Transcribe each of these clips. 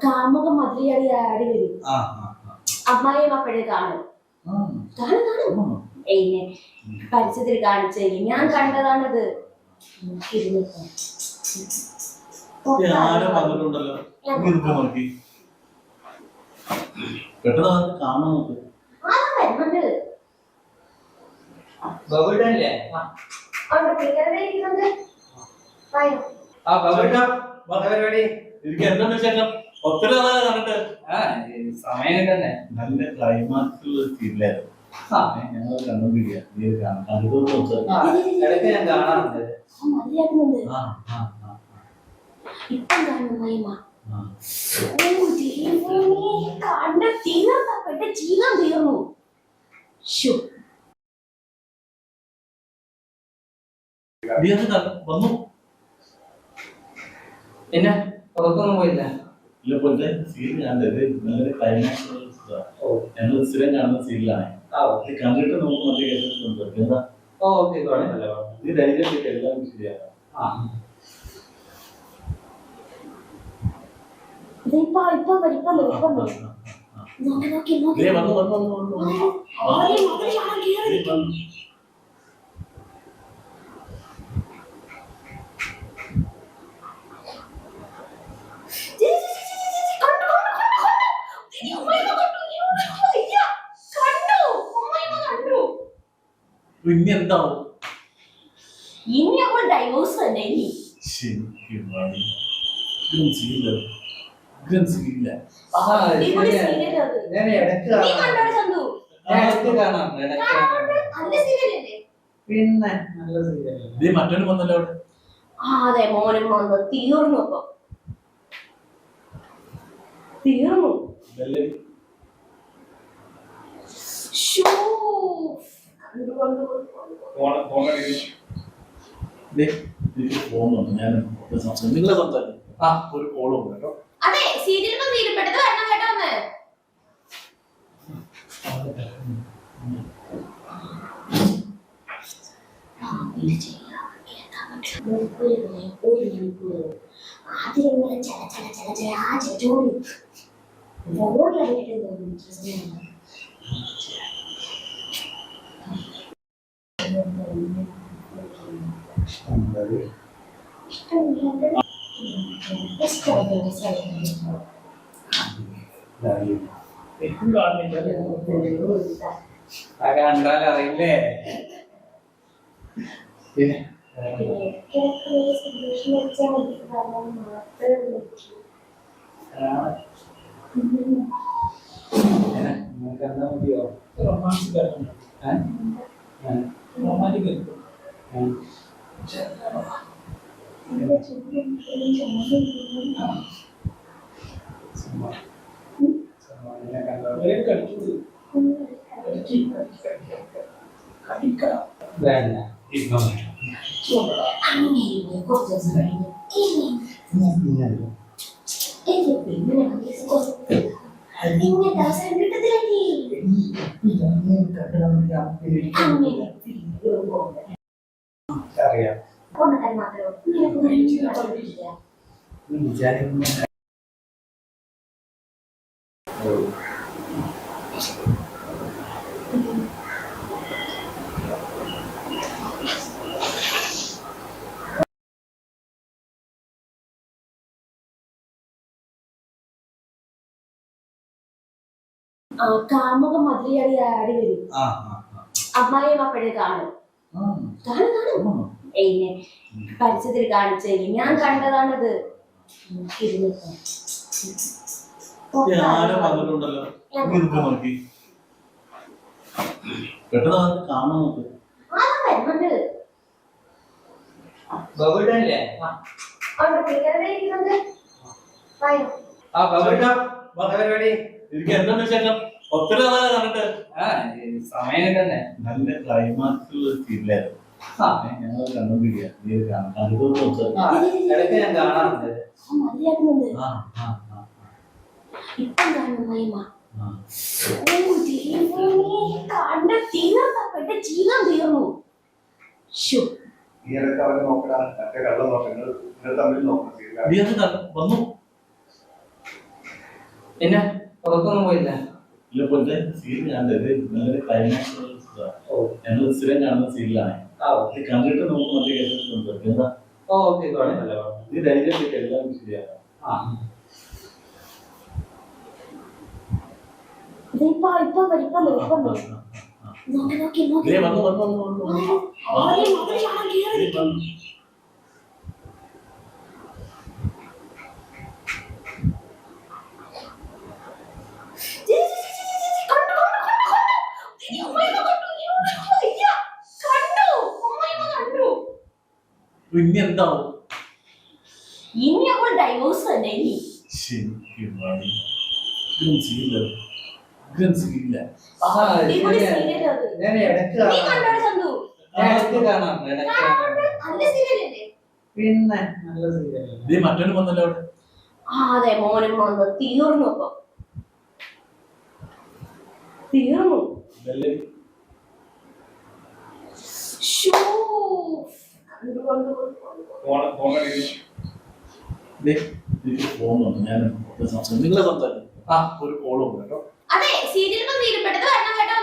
കാമുക മതിലടി ആടി വരും. അമ്മായിയും അപ്പോഴേ കാണും. എന്നെ പരിസരത്തിൽ കാണിച്ചു ഞാൻ കണ്ടതാണത്. ഒത്തിരി കണ്ടിട്ട് സമയം തന്നെ നല്ല ക്ലൈമാക്സുള്ള സീനിലായിരുന്നു. ഞങ്ങൾ കണ്ടോണ്ടിരിക്കുക ഇടയ്ക്ക് ഞാൻ കാണാറുണ്ട്. വന്നു പിന്നെ പുറത്തൊന്നും പോയില്ല. ഇല്ല പോലത്തെ സീൻ കണ്ടത് നല്ലൊരു ക്ലൈമാക്സ് ഞങ്ങൾ സ്ഥിരം കാണുന്ന സീനിലാണ്. കണ്ടിട്ട് നമുക്ക് മറ്റേ കേട്ടോ. ഇത് ധൈര്യം എല്ലാം ശരിയാണ്. പിന്നെ എന്താവും ഇനി അവൾ ഡൈവോഴ്സ് തന്നെ. പിന്നെ മറ്റൊരു വന്നല്ലോ. അതെ മോനും വന്നു. തീർന്നു. അപ്പൊ തീർന്നു. നിങ്ങളെ സംസാരിക്കും. ഒരു കോളും കേട്ടോ. അതെ സീരിയൽ തീരുപ്പെട്ടത് വരണം കേട്ടോ. അറിയില്ലേ മതിയോ അറിയാം. കാമുക മതിലടി ആടി വരും. അമ്മായിയും അപ്പോഴേ കാണും. എന്നെ പരിസരത്തിൽ കാണിച്ചു ഞാൻ കണ്ടതാണത്. ഒത്തിരി കണ്ടിട്ട് സമയം തന്നെ നല്ല ക്ലൈമാക്സുള്ള സീനിലായിരുന്നു. ഞങ്ങൾ കണ്ടോണ്ടിരിക്കുക ഇടയ്ക്ക് ഞാൻ കാണാറുണ്ട്. വന്നു പിന്നെ പുറത്തൊന്നും പോയില്ല. ഇല്ല പോലത്തെ സീരിയൽ കണ്ടത് നല്ലൊരു ക്ലൈമാക്സ്. ഞങ്ങൾ സ്ഥിരം കാണുന്ന സീരിയലാണ്. ഇത് കണ്ടിട്ട് നമുക്ക് മറ്റേ കേസൊക്കെ സംസാരിക്കാം. എന്താ ഇത് ധൈര്യമായിട്ട് എല്ലാം ശരിയാണ്. ഇനി എന്താവും? ഇനി അവൾ ഡൈവോഴ്സ് തന്നെ. ഇനി പിന്നെ നല്ല സീരിയൽ മറ്റൊരു വന്നല്ലോ അവിടെ. അതെ മോനും വന്നു തീർന്നു. അപ്പൊ തീർന്നു. നിങ്ങളെ സംസാരിക്കും. ഒരു കോളും കേട്ടോ. അതെ സീരിയൽ തീരുപ്പെട്ടത് വരണം കേട്ടോ.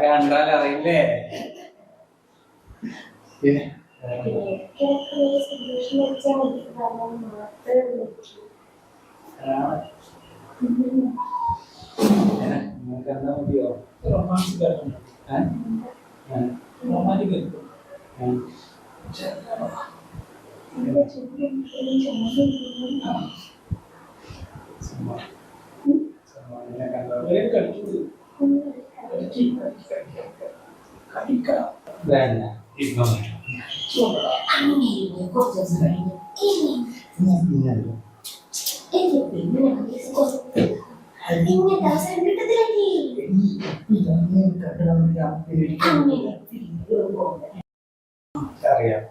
കണ്ടാലറിയില്ലേ? എന്താ മതിയോ? അറിയാം.